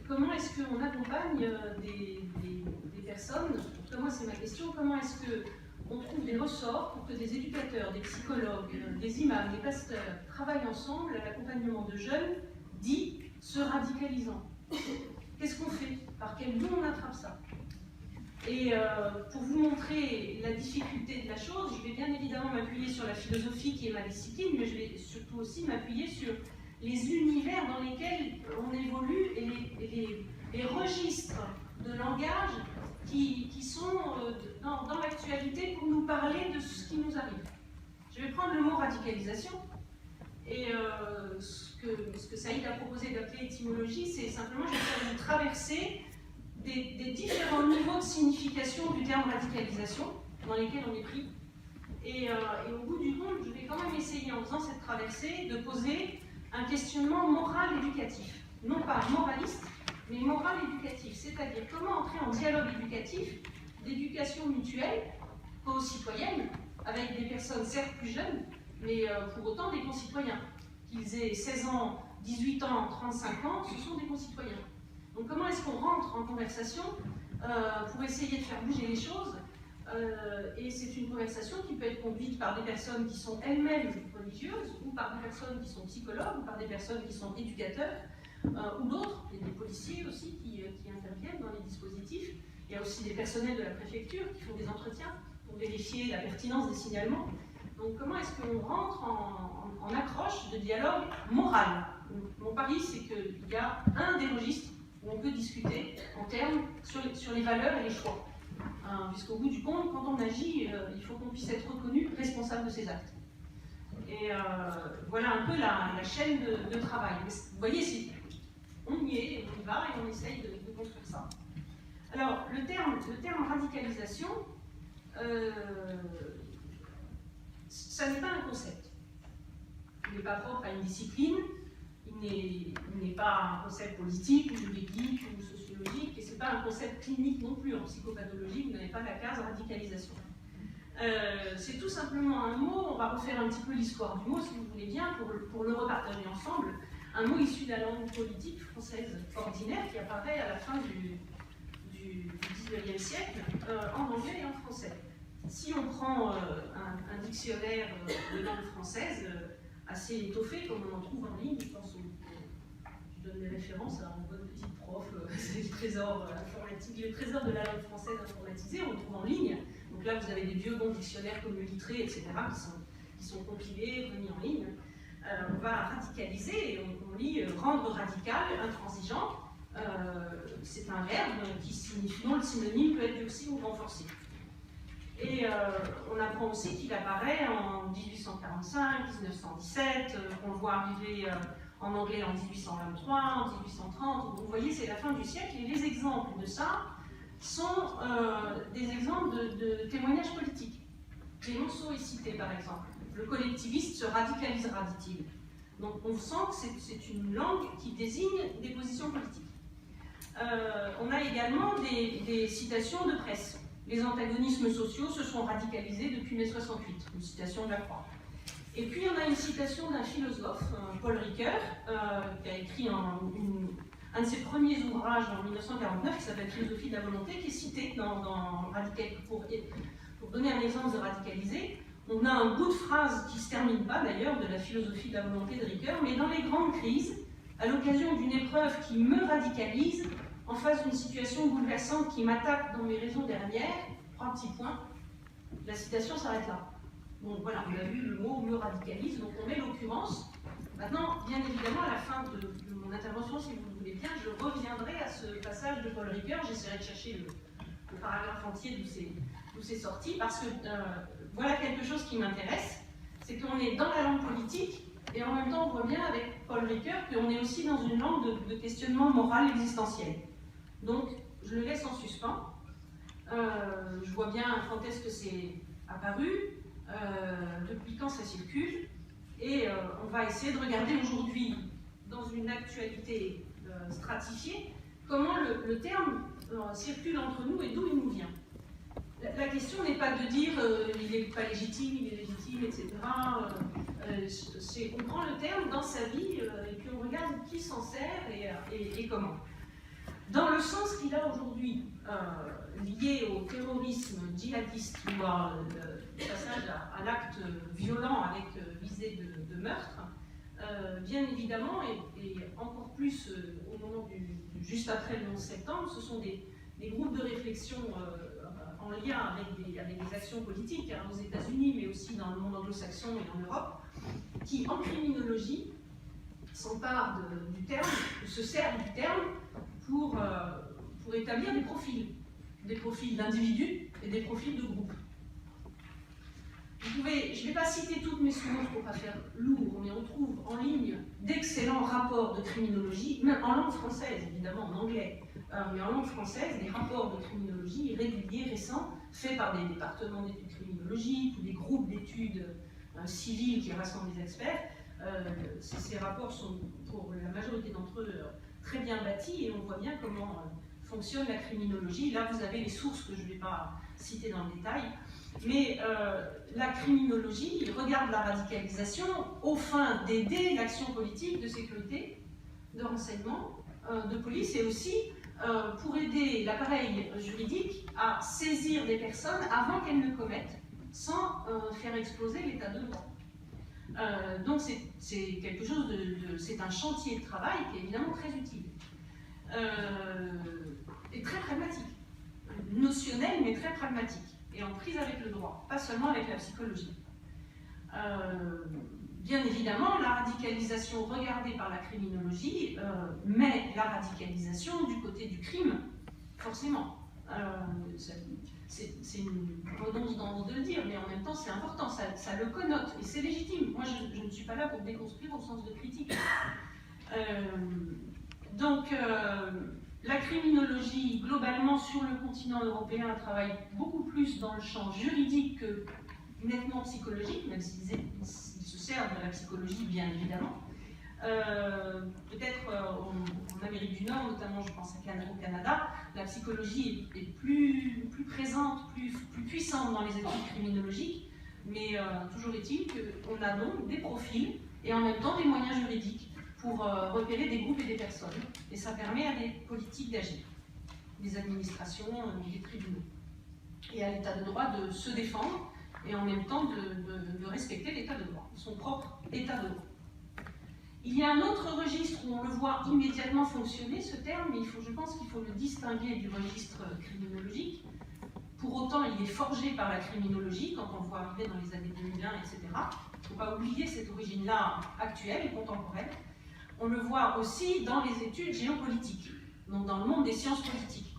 comment est-ce qu'on accompagne des personnes, en tout cas moi c'est ma question, comment est-ce qu'on trouve des ressorts pour que des éducateurs, des psychologues, des imams, des pasteurs travaillent ensemble à l'accompagnement de jeunes dits se radicalisant. Qu'est-ce qu'on fait? Par quel bout on attrape ça? Et pour vous montrer la difficulté de la chose, je vais bien évidemment m'appuyer sur la philosophie qui est ma discipline, mais je vais surtout aussi m'appuyer sur les univers dans lesquels on évolue et les registres de langage qui sont dans l'actualité pour nous parler de ce qui nous arrive. Je vais prendre le mot radicalisation, et ce que Saïd a proposé d'appeler étymologie, c'est simplement, je vais faire une traversée des différents niveaux de signification du terme radicalisation dans lesquels on est pris. Et au bout du compte, je vais quand même essayer, en faisant cette traversée, de poser un questionnement moral éducatif. Non pas moraliste, mais moral éducatif. C'est-à-dire comment entrer en dialogue éducatif, d'éducation mutuelle, co-citoyenne, avec des personnes certes plus jeunes, mais pour autant des concitoyens. Qu'ils aient 16 ans, 18 ans, 35 ans, ce sont des concitoyens. Donc comment est-ce qu'on rentre en conversation pour essayer de faire bouger les choses et c'est une conversation qui peut être conduite par des personnes qui sont elles-mêmes religieuses ou par des personnes qui sont psychologues ou par des personnes qui sont éducateurs ou d'autres, il y a des policiers aussi qui interviennent dans les dispositifs. Il y a aussi des personnels de la préfecture qui font des entretiens pour vérifier la pertinence des signalements. Donc comment est-ce qu'on rentre en accroche de dialogue moral? Mon pari, c'est qu'il y a un des registres où on peut discuter en termes sur les valeurs et les choix. Puisqu'au bout du compte, quand on agit, il faut qu'on puisse être reconnu responsable de ses actes. Et voilà un peu la chaîne de travail. Vous voyez, on y est, on y va et on essaye de construire ça. Alors, le terme radicalisation, ça n'est pas un concept. Il n'est pas propre à une discipline, il n'est pas un concept politique, ou juridique, ou sociologique, et ce n'est pas un concept clinique non plus. En psychopathologie, vous n'avez pas la case radicalisation. C'est tout simplement un mot, on va refaire un petit peu l'histoire du mot, si vous voulez bien, pour le repartager ensemble. Un mot issu de la langue politique française ordinaire qui apparaît à la fin du XIXe siècle, en anglais et en français. Si on prend un dictionnaire de langue française assez étoffé, comme on en trouve en ligne, je pense je donne des références à une bonne petite prof, c'est le trésor informatique, le trésor de la langue française informatisée, on le trouve en ligne. Donc là, vous avez des vieux bons dictionnaires comme le Littré, etc., qui sont compilés, remis en ligne. On va radicaliser, et on lit rendre radical, intransigeant. C'est un verbe qui signifie, dont le synonyme peut être durci ou renforcé. Et on apprend aussi qu'il apparaît en 1845, 1917, qu'on le voit arriver en anglais en 1823, en 1830. Donc vous voyez, c'est la fin du siècle, et les exemples de ça sont des exemples de témoignages politiques. Clémenceau est cité, par exemple. Le collectiviste se radicalisera, dit-il. Donc on sent que c'est une langue qui désigne des positions politiques. On a également des citations de presse. Les antagonismes sociaux se sont radicalisés depuis mai 68, une citation de Lacroix. Et puis on a une citation d'un philosophe, Paul Ricoeur, qui a écrit un de ses premiers ouvrages en 1949, qui s'appelle Philosophie de la volonté, qui est cité dans Radical, pour donner un exemple de radicaliser. On a un bout de phrase qui ne se termine pas d'ailleurs de la philosophie de la volonté de Ricoeur, mais dans les grandes crises, à l'occasion d'une épreuve qui me radicalise, en face d'une situation bouleversante qui m'attaque dans mes raisons dernières, 3 petits points, la citation s'arrête là. Donc voilà, on a vu le mot me radicalise, donc on met l'occurrence. Maintenant, bien évidemment, à la fin de mon intervention, si vous le voulez bien, je reviendrai à ce passage de Paul Ricoeur, j'essaierai de chercher le paragraphe entier d'où c'est sorti, parce que voilà quelque chose qui m'intéresse, c'est qu'on est dans la langue politique, et en même temps on voit bien avec Paul Ricoeur qu'on est aussi dans une langue de questionnement moral existentiel. Donc je le laisse en suspens, je vois bien quand est-ce que c'est apparu, depuis quand ça circule, et on va essayer de regarder aujourd'hui, dans une actualité stratifiée, comment le terme circule entre nous et d'où il nous vient. La question n'est pas de dire il n'est pas légitime, il est légitime, etc. On prend le terme dans sa vie et puis on regarde qui s'en sert et comment. dans le sens qu'il a aujourd'hui, lié au terrorisme djihadiste ou au passage à l'acte violent avec visée de meurtre, bien évidemment, et encore plus au moment juste après le 11 septembre, ce sont des groupes de réflexion en lien avec des actions politiques, hein, aux États-Unis, mais aussi dans le monde anglo-saxon et en Europe, qui, en criminologie, s'emparent du terme, ou se servent du terme pour établir des profils d'individus et des profils de groupes. Je ne vais pas citer toutes mes sources pour ne pas faire lourd, mais on trouve en ligne d'excellents rapports de criminologie, même en langue française, évidemment, en anglais, mais en langue française, des rapports de criminologie réguliers, récents, faits par des départements d'études criminologiques ou des groupes d'études civiles qui rassemblent des experts. Ces rapports sont, pour la majorité d'entre eux, très bien bâtis et on voit bien comment fonctionne la criminologie. Là, vous avez les sources que je ne vais pas citer dans le détail. Mais la criminologie regarde la radicalisation aux fins d'aider l'action politique de sécurité, de renseignement, de police, et aussi pour aider l'appareil juridique à saisir des personnes avant qu'elles ne commettent, sans faire exploser l'état de droit. Donc c'est quelque chose c'est un chantier de travail qui est évidemment très utile et très pragmatique, notionnel mais très pragmatique. Et en prise avec le droit, pas seulement avec la psychologie. Bien évidemment, la radicalisation regardée par la criminologie met la radicalisation du côté du crime, forcément. C'est une redondance de le dire, mais en même temps c'est important, ça le connote, et c'est légitime. Moi je ne suis pas là pour déconstruire au sens de critique. La criminologie, globalement, sur le continent européen, travaille beaucoup plus dans le champ juridique que nettement psychologique, même s'ils se servent de la psychologie, bien évidemment. Peut-être en Amérique du Nord, notamment, je pense au Canada, la psychologie est plus présente, plus puissante dans les études criminologiques, mais toujours est-il qu'on a donc des profils et en même temps des moyens juridiques pour repérer des groupes et des personnes. Et ça permet à des politiques d'agir, des administrations, des tribunaux, et à l'état de droit de se défendre et en même temps de respecter l'état de droit, son propre état de droit. Il y a un autre registre où on le voit immédiatement fonctionner, ce terme, mais je pense qu'il faut le distinguer du registre criminologique. Pour autant, il est forgé par la criminologie, quand on le voit arriver dans les années 2001, etc. Il ne faut pas oublier cette origine-là actuelle et contemporaine. On le voit aussi dans les études géopolitiques, donc dans le monde des sciences politiques.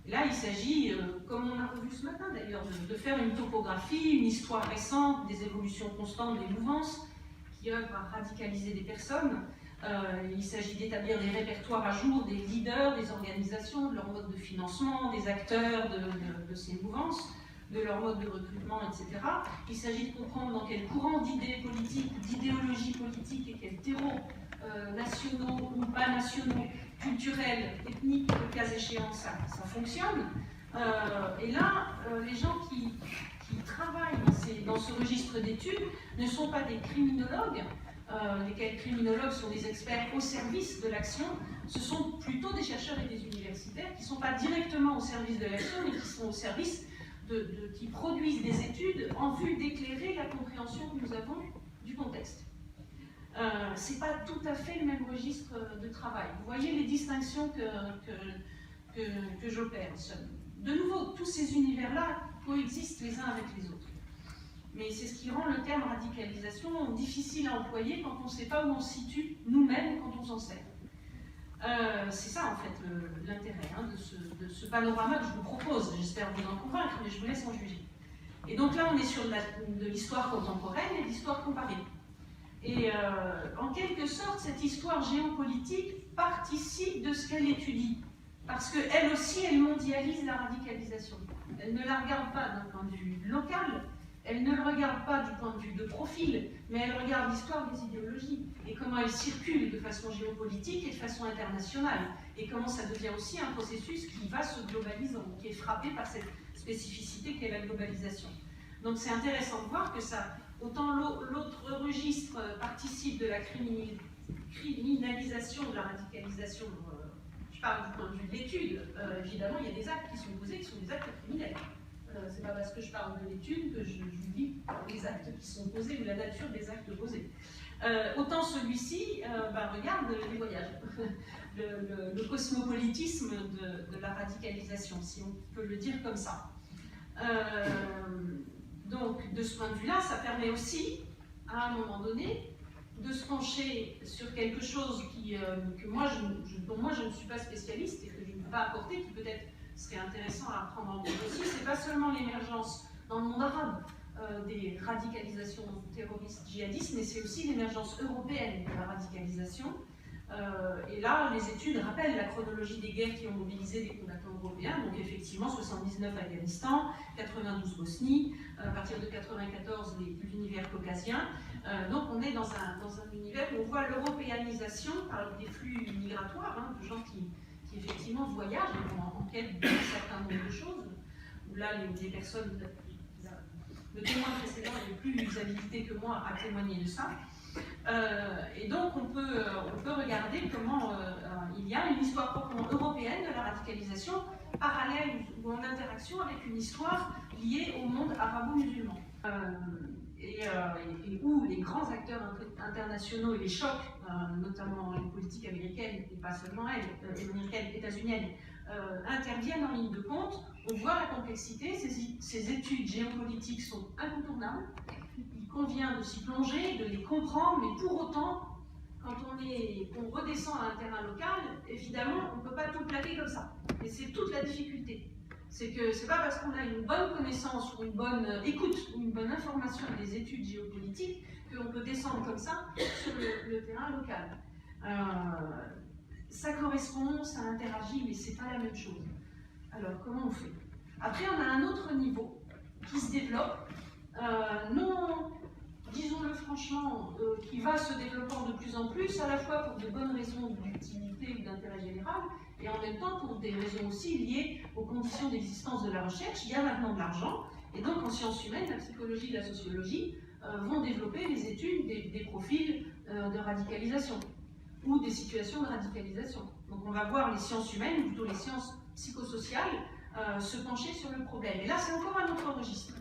Et là, il s'agit, comme on a revu ce matin d'ailleurs, de faire une topographie, une histoire récente, des évolutions constantes des mouvances qui œuvrent à radicaliser des personnes. Il s'agit d'établir des répertoires à jour des leaders, des organisations, de leur mode de financement, des acteurs de ces mouvances, de leur mode de recrutement, etc. Il s'agit de comprendre dans quel courant d'idées politiques, d'idéologies politiques et quels terreaux nationaux ou pas nationaux, culturels, ethniques, le cas échéant, ça fonctionne. Et là, les gens qui travaillent dans ce registre d'études ne sont pas des criminologues, lesquels criminologues sont des experts au service de l'action, ce sont plutôt des chercheurs et des universitaires qui ne sont pas directement au service de l'action, mais qui sont au service qui produisent des études en vue d'éclairer la compréhension que nous avons du contexte. Ce n'est pas tout à fait le même registre de travail. Vous voyez les distinctions que j'opère. De nouveau, tous ces univers-là coexistent les uns avec les autres. Mais c'est ce qui rend le terme radicalisation difficile à employer quand on ne sait pas où on se situe nous-mêmes quand on s'en sert. C'est ça en fait l'intérêt de ce panorama que je vous propose. J'espère vous en convaincre, mais je vous laisse en juger. Et donc là, on est sur de l'histoire contemporaine et de l'histoire comparée. Et en quelque sorte, cette histoire géopolitique participe de ce qu'elle étudie. Parce qu'elle aussi, elle mondialise la radicalisation. Elle ne la regarde pas d'un point de vue local, elle ne le regarde pas du point de vue de profil, mais elle regarde l'histoire des idéologies et comment elles circulent de façon géopolitique et de façon internationale. Et comment ça devient aussi un processus qui va se globalisant, qui est frappé par cette spécificité qu'est la globalisation. Donc c'est intéressant de voir que ça, autant l'autre registre participe de la criminalisation, de la radicalisation, je je parle du point de vue de l'étude, évidemment, il y a des actes qui sont posés qui sont des actes criminels. C'est pas parce que je parle de l'étude que je dis les actes qui sont posés ou la nature des actes posés. Autant celui-ci, regarde les voyages, le cosmopolitisme de la radicalisation, si on peut le dire comme ça. Donc, de ce point de vue-là, ça permet aussi, à un moment donné, de se pencher sur quelque chose dont moi je ne suis pas spécialiste et que je ne peux pas apporter, qui peut-être serait intéressant à prendre en compte aussi. C'est pas seulement l'émergence dans le monde arabe des radicalisations terroristes djihadistes, mais c'est aussi l'émergence européenne de la radicalisation. Et là, les études rappellent la chronologie des guerres qui ont mobilisé des combattants européens. Donc effectivement, 79 Afghanistan, 92 Bosnie, à partir de 94 l'univers caucasien. Donc on est dans un univers où on voit l'européanisation par des flux migratoires, de gens qui effectivement voyagent en quête d'un certain nombre de choses. Où là, les personnes, le témoin précédent est plus habilité que moi à témoigner de ça. Et donc on peut regarder comment il y a une histoire proprement européenne de la radicalisation, parallèle ou en interaction avec une histoire liée au monde arabo-musulman. Et où les grands acteurs internationaux et les chocs, notamment les politiques américaines, et pas seulement américaines, états-uniennes, interviennent en ligne de compte. On voit la complexité, ces études géopolitiques sont incontournables. Il convient de s'y plonger, de les comprendre, mais pour autant, quand on redescend à un terrain local, évidemment, on ne peut pas tout plaquer comme ça. Et c'est toute la difficulté. C'est que c'est pas parce qu'on a une bonne connaissance ou une bonne écoute ou une bonne information des études géopolitiques qu'on peut descendre comme ça sur le terrain local. Ça correspond, ça interagit, mais c'est pas la même chose. Alors, comment on fait? Après, on a un autre niveau qui se développe, non, disons-le franchement, qui va se développant de plus en plus, à la fois pour de bonnes raisons d'utilité ou d'intérêt général, et en même temps pour des raisons aussi liées aux conditions d'existence de la recherche. Il y a maintenant de l'argent, et donc en sciences humaines, la psychologie et la sociologie vont développer les études des profils de radicalisation, ou des situations de radicalisation. Donc on va voir les sciences humaines, ou plutôt les sciences psychosociales, se pencher sur le problème. Et là, c'est encore un autre registre.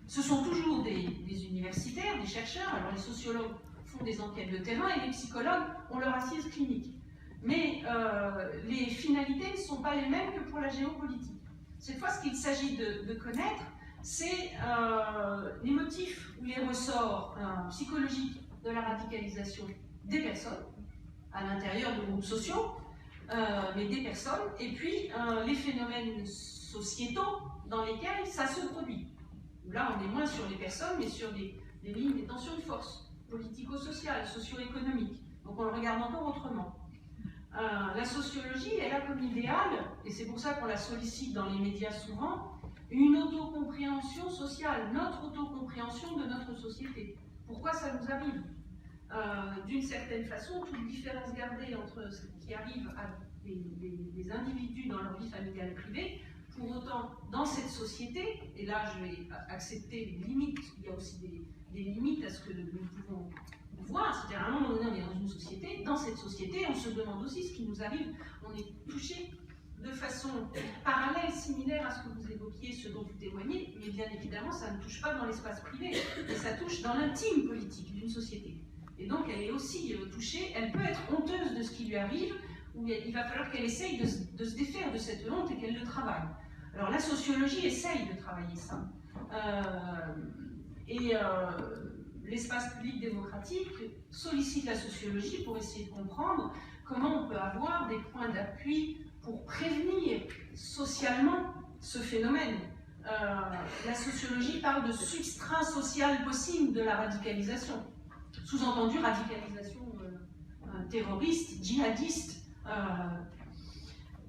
Ce sont toujours des universitaires, des chercheurs. Alors les sociologues font des enquêtes de terrain et les psychologues ont leur assise clinique. Mais les finalités ne sont pas les mêmes que pour la géopolitique. Cette fois, ce qu'il s'agit de connaître, c'est les motifs ou les ressorts psychologiques de la radicalisation des personnes, à l'intérieur de groupes sociaux, mais des personnes, et puis les phénomènes sociétaux dans lesquels ça se produit. Là, on est moins sur les personnes, mais sur des lignes des tensions de force, politico-sociales, socio-économiques. Donc on le regarde encore autrement. La sociologie, elle a comme idéal, et c'est pour ça qu'on la sollicite dans les médias souvent, une autocompréhension sociale, notre autocompréhension de notre société. Pourquoi ça nous arrive? D'une certaine façon, toute différence gardée entre ce qui arrive à des individus dans leur vie familiale privée, pour autant, dans cette société, et là je vais accepter les limites, il y a aussi des limites à ce que nous pouvons voir, c'est-à-dire à un moment donné on est dans une société, dans cette société on se demande aussi ce qui nous arrive, on est touché de façon parallèle, similaire à ce que vous évoquiez, ce dont vous témoignez, mais bien évidemment ça ne touche pas dans l'espace privé, mais ça touche dans l'intime politique d'une société. Et donc elle est aussi touchée, elle peut être honteuse de ce qui lui arrive, ou il va falloir qu'elle essaye de se défaire de cette honte et qu'elle le travaille. Alors la sociologie essaye de travailler ça. L'espace public démocratique sollicite la sociologie pour essayer de comprendre comment on peut avoir des points d'appui pour prévenir socialement ce phénomène. La sociologie parle de substrat social possible de la radicalisation. Sous-entendu radicalisation terroriste, djihadiste.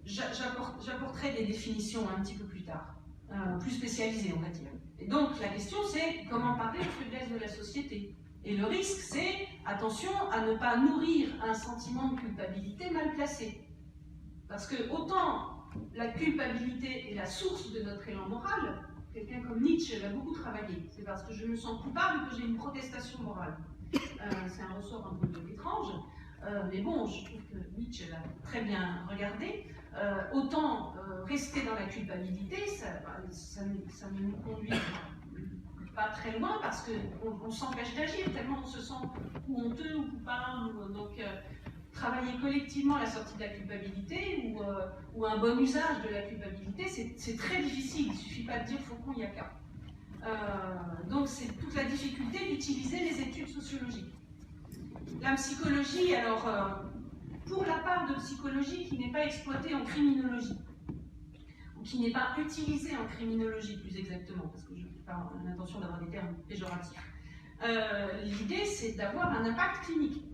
J'apporterai des définitions un petit peu plus tard, plus spécialisées on va dire. Et donc la question c'est comment parler de faiblesse de la société. Et le risque c'est, attention à ne pas nourrir un sentiment de culpabilité mal placé. Parce que autant la culpabilité est la source de notre élan moral, quelqu'un comme Nietzsche l'a beaucoup travaillé, c'est parce que je me sens coupable que j'ai une protestation morale. C'est un ressort un peu étrange. mais bon, je trouve que Nietzsche l'a très bien regardé. Autant rester dans la culpabilité, ça ne nous conduit pas très loin parce qu'on s'empêche d'agir tellement on se sent ou honteux ou coupable. Donc, travailler collectivement la sortie de la culpabilité ou un bon usage de la culpabilité, c'est très difficile. Il ne suffit pas de dire Faucon, il n'y a qu'à. Donc, c'est toute la difficulté d'utiliser les études sociologiques. La psychologie, alors, pour la part de psychologie qui n'est pas exploitée en criminologie, ou qui n'est pas utilisée en criminologie plus exactement, parce que je n'ai pas l'intention d'avoir des termes péjoratifs, l'idée c'est d'avoir un impact clinique,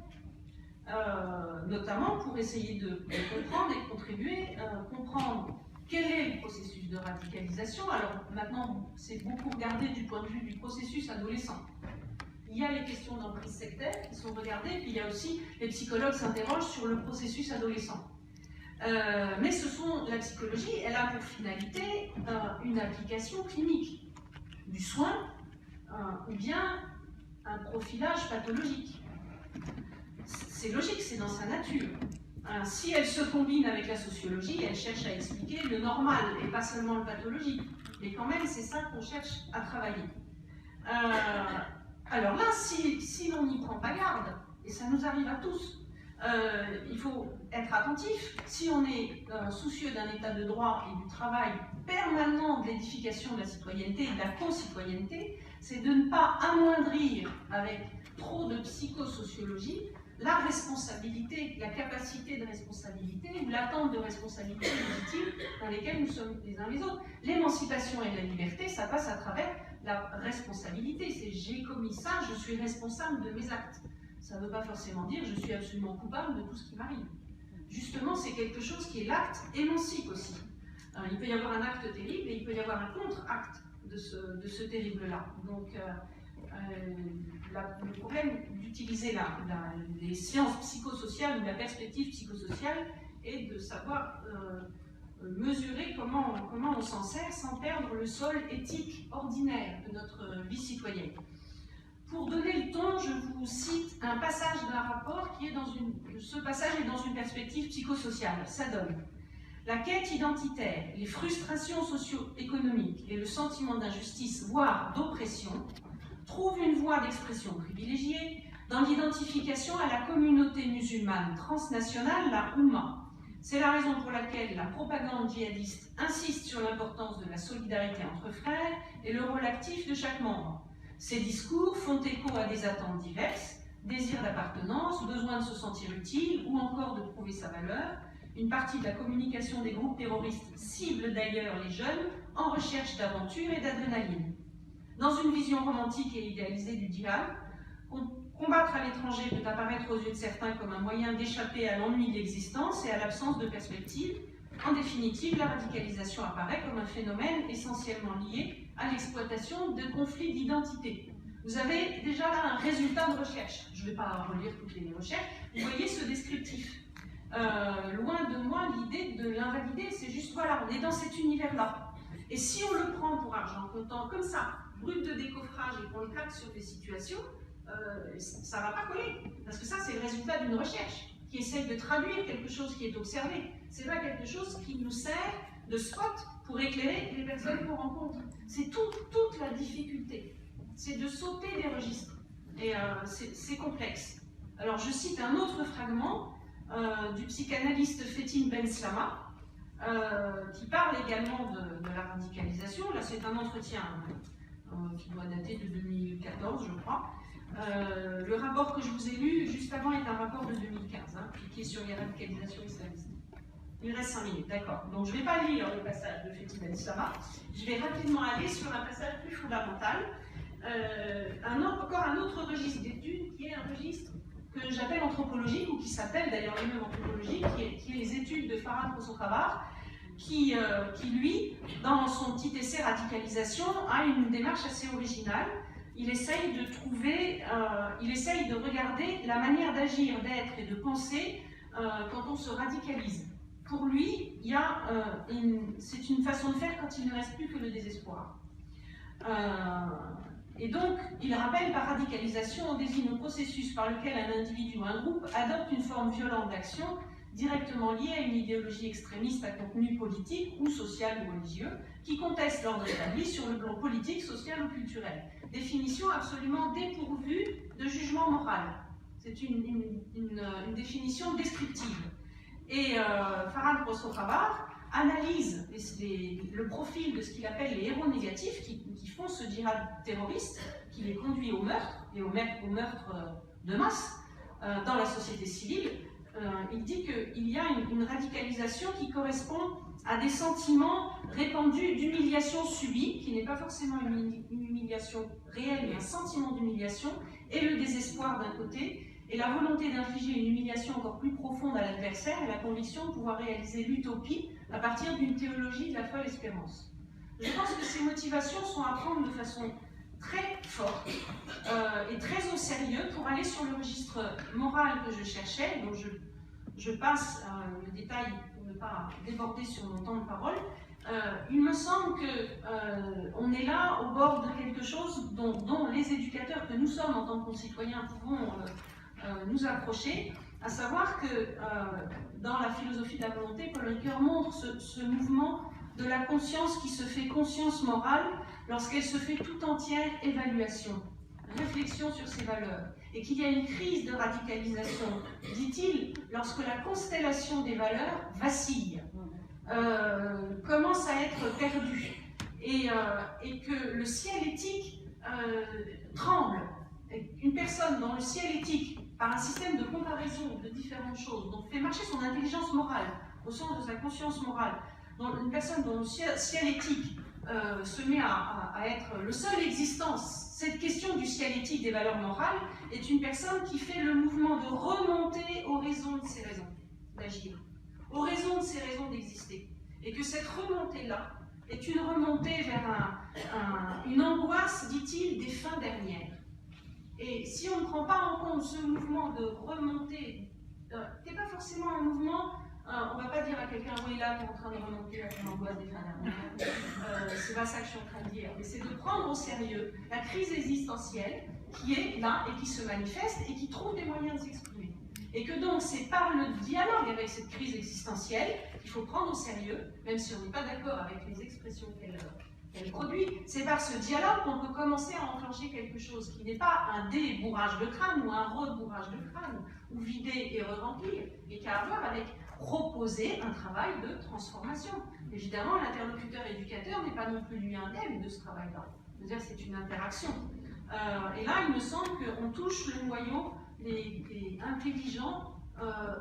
notamment pour essayer de comprendre et de contribuer, comprendre quel est le processus de radicalisation. Alors maintenant, c'est beaucoup regardé du point de vue du processus adolescent. Il y a les questions d'emprise sectaire qui sont regardées, puis il y a aussi, les psychologues s'interrogent sur le processus adolescent. Mais la psychologie, elle a pour finalité une application clinique du soin ou bien un profilage pathologique. C'est logique, c'est dans sa nature. Si elle se combine avec la sociologie, elle cherche à expliquer le normal et pas seulement le pathologique. Mais quand même, c'est ça qu'on cherche à travailler. Alors là, si l'on n'y prend pas garde, et ça nous arrive à tous, il faut être attentif. Si on est soucieux d'un état de droit et du travail permanent de l'édification de la citoyenneté et de la co-citoyenneté, c'est de ne pas amoindrir avec trop de psychosociologie la responsabilité, la capacité de responsabilité ou l'attente de responsabilité légitime dans lesquelles nous sommes les uns les autres. L'émancipation et la liberté, ça passe à travers la responsabilité. C'est j'ai commis ça, je suis responsable de mes actes. Ça ne veut pas forcément dire je suis absolument coupable de tout ce qui m'arrive. Justement, c'est quelque chose qui est l'acte émancipe aussi. Il peut y avoir un acte terrible et il peut y avoir un contre-acte de ce terrible-là. Donc, le problème d'utiliser les sciences psychosociales ou la perspective psychosociale est de savoir mesurer comment on s'en sert sans perdre le sol éthique ordinaire de notre vie citoyenne. Pour donner le ton, je vous cite un passage d'un rapport qui est ce passage est dans une perspective psychosociale. Ça donne: la quête identitaire, les frustrations socio-économiques et le sentiment d'injustice, voire d'oppression, trouvent une voie d'expression privilégiée dans l'identification à la communauté musulmane transnationale, la Oumma. C'est la raison pour laquelle la propagande djihadiste insiste sur l'importance de la solidarité entre frères et le rôle actif de chaque membre. Ces discours font écho à des attentes diverses, désir d'appartenance, besoin de se sentir utile ou encore de prouver sa valeur. Une partie de la communication des groupes terroristes cible d'ailleurs les jeunes en recherche d'aventure et d'adrénaline. Dans une vision romantique et idéalisée du djihad, combattre à l'étranger peut apparaître aux yeux de certains comme un moyen d'échapper à l'ennui de l'existence et à l'absence de perspective. En définitive, la radicalisation apparaît comme un phénomène essentiellement lié à l'exploitation de conflits d'identité. Vous avez déjà là un résultat de recherche. Je ne vais pas relire toutes les recherches. Vous voyez ce descriptif. Loin de moi l'idée de l'invalider, c'est juste voilà, on est dans cet univers-là. Et si on le prend pour argent comptant comme ça, brut de décoffrage et qu'on le claque sur des situations, ça ne va pas coller. Parce que ça, c'est le résultat d'une recherche qui essaye de traduire quelque chose qui est observé. C'est pas quelque chose qui nous sert de spot pour éclairer les personnes qu'on rencontre. C'est toute la difficulté. C'est de sauter des registres. Et c'est complexe. Alors, je cite un autre fragment du psychanalyste Fetin Ben Slama, qui parle également de la radicalisation. Là, c'est un entretien qui doit dater de 2014, je crois. Le rapport que je vous ai lu juste avant est un rapport de 2015, qui est sur les radicalisations islamistes. Il reste 5 minutes, d'accord. Donc je ne vais pas lire le passage de Fethi Ben Slama, je vais rapidement aller sur un passage plus fondamental. Encore un autre registre d'études qui est un registre que j'appelle anthropologique, ou qui s'appelle d'ailleurs lui-même anthropologique, qui est les études de Farhad Khosrowshabar, qui lui, dans son petit essai Radicalisation, a une démarche assez originale. Il essaye de regarder la manière d'agir, d'être et de penser quand on se radicalise. Pour lui, c'est une façon de faire quand il ne reste plus que le désespoir. Et donc, il rappelle par radicalisation, on désigne un processus par lequel un individu ou un groupe adopte une forme violente d'action directement liée à une idéologie extrémiste à contenu politique ou social ou religieux, qui conteste l'ordre établi sur le plan politique, social ou culturel. Définition absolument dépourvue de jugement moral. C'est une définition descriptive. Et Farhad Khosrow-Khabar analyse le profil de ce qu'il appelle les héros négatifs qui font ce djihad terroriste, qui les conduit au meurtre, et au meurtre de masse dans la société civile. Il dit qu'il y a une radicalisation qui correspond à des sentiments répandus d'humiliation subie, qui n'est pas forcément une humiliation réelle, mais un sentiment d'humiliation, et le désespoir d'un côté, et la volonté d'infliger une humiliation encore plus profonde à l'adversaire, et la conviction de pouvoir réaliser l'utopie à partir d'une théologie de la folle espérance. Je pense que ces motivations sont à prendre de façon très forte et très au sérieux pour aller sur le registre moral que je cherchais, dont je passe le détail pour ne pas déborder sur mon temps de parole. Il me semble qu'on est là au bord de quelque chose dont les éducateurs que nous sommes en tant que concitoyens pouvons nous approcher, à savoir que dans la philosophie de la volonté, Paul Ricoeur montre ce mouvement de la conscience qui se fait conscience morale lorsqu'elle se fait tout entière évaluation, réflexion sur ses valeurs, et qu'il y a une crise de radicalisation, dit-il, lorsque la constellation des valeurs vacille, commence à être perdue, et que le ciel éthique tremble. Une personne dont le ciel éthique, par un système de comparaison de différentes choses, donc fait marcher son intelligence morale, au sens de sa conscience morale, une personne dont le ciel éthique se met à être le seul existence, cette question du ciel éthique des valeurs morales est une personne qui fait le mouvement de remonter aux raisons de ses raisons d'agir, aux raisons de ses raisons d'exister. Et que cette remontée-là est une remontée vers une angoisse, dit-il, des fins dernières. Et si on ne prend pas en compte ce mouvement de remontée, qui n'est pas forcément un mouvement, on ne va pas dire à quelqu'un, oui, là, tu es en train de remonter à ton angoisse des fins dernières. C'est pas ça que je suis en train de dire. Mais c'est de prendre au sérieux la crise existentielle qui est là et qui se manifeste et qui trouve des moyens de s'exprimer. Et que donc, c'est par le dialogue avec cette crise existentielle qu'il faut prendre au sérieux, même si on n'est pas d'accord avec les expressions qu'elle produit, c'est par ce dialogue qu'on peut commencer à enclencher quelque chose qui n'est pas un débourrage de crâne ou un rebourrage de crâne, ou vider et re-remplir, mais qui a à voir avec proposer un travail de transformation. Évidemment, l'interlocuteur éducateur n'est pas non plus lui indemne de ce travail-là. C'est-à-dire c'est une interaction. Et là, il me semble qu'on touche le noyau des intelligents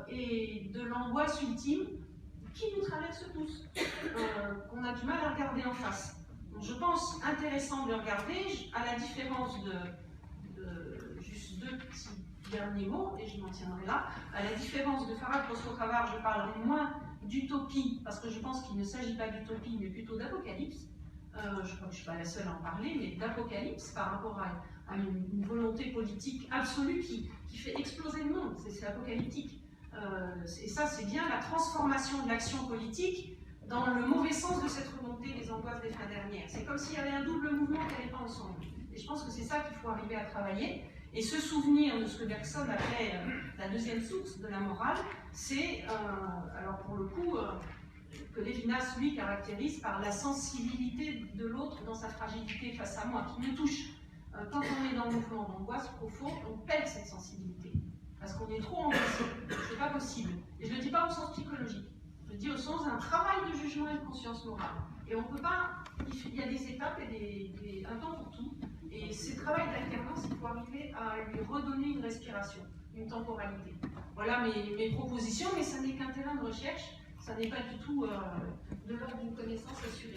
et de l'angoisse ultime qui nous traverse tous, qu'on a du mal à regarder en face. Donc, je pense intéressant de le regarder, à la différence juste deux petits derniers mots, et je m'en tiendrai là, à la différence de Farhad Khosrow-Khabar, je parlerai moins d'utopie, parce que je pense qu'il ne s'agit pas d'utopie, mais plutôt d'apocalypse. Je crois que je ne suis pas la seule à en parler, mais d'apocalypse par rapport à une volonté politique absolue qui fait exploser le monde, c'est apocalyptique. Et ça, c'est bien la transformation de l'action politique dans le mauvais sens de cette remontée des angoisses des fins dernières. C'est comme s'il y avait un double mouvement qui n'allait pas ensemble. Et je pense que c'est ça qu'il faut arriver à travailler. Et se souvenir de ce que Bergson appelait la deuxième source de la morale, c'est, alors pour le coup, que Lévinas, lui, caractérise par la sensibilité de l'autre dans sa fragilité face à moi, qui me touche. Quand on est dans le mouvement d'angoisse profonde, on perd cette sensibilité. Parce qu'on est trop angoissé. C'est pas possible. Et je ne le dis pas au sens psychologique. Je le dis au sens d'un travail de jugement et de conscience morale. Et on ne peut pas. Il y a des étapes et un temps pour tout. Et ce travail d'alternance, il faut arriver à lui redonner une respiration, une temporalité. Voilà mes propositions, mais ça n'est qu'un terrain de recherche. Ça n'est pas du tout de l'ordre d'une connaissance assurée.